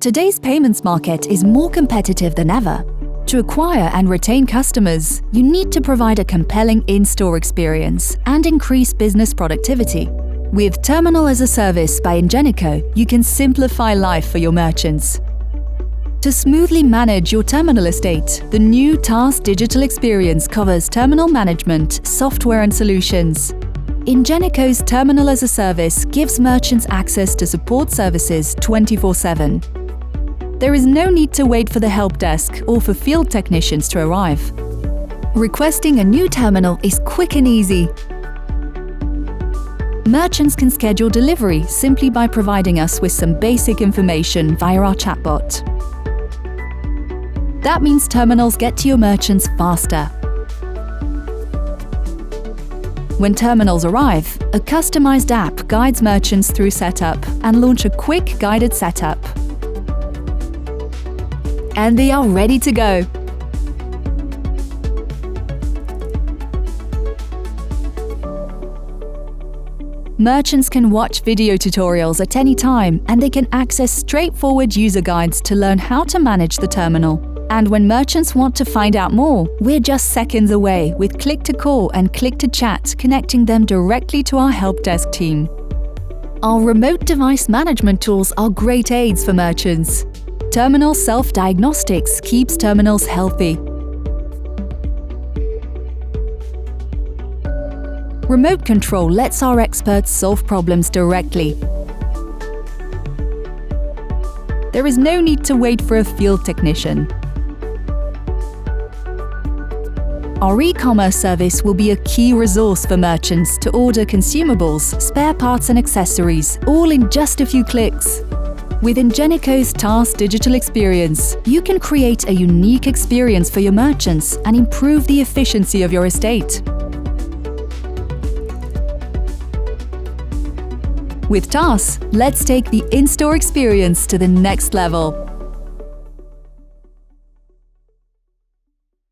Today's payments market is more competitive than ever. To acquire and retain customers, you need to provide a compelling in-store experience and increase business productivity. With Terminal as a Service by Ingenico, you can simplify life for your merchants. To smoothly manage your terminal estate, the new TaaS digital experience covers terminal management, software and solutions. Ingenico's Terminal as a Service gives merchants access to support services 24/7. There is no need to wait for the help desk or for field technicians to arrive. Requesting a new terminal is quick and easy. Merchants can schedule delivery simply by providing us with some basic information via our chatbot. That means terminals get to your merchants faster. When terminals arrive, a customized app guides merchants through setup and launch a quick guided setup. And they are ready to go. Merchants can watch video tutorials at any time, and they can access straightforward user guides to learn how to manage the terminal. And when merchants want to find out more, we're just seconds away with click to call and click to chat, connecting them directly to our help desk team. Our remote device management tools are great aids for merchants. Terminal self-diagnostics keeps terminals healthy. Remote control lets our experts solve problems directly. There is no need to wait for a field technician. Our e-commerce service will be a key resource for merchants to order consumables, spare parts and accessories, all in just a few clicks. With Ingenico's TaaS digital experience, you can create a unique experience for your merchants and improve the efficiency of your estate. With TaaS, let's take the in-store experience to the next level.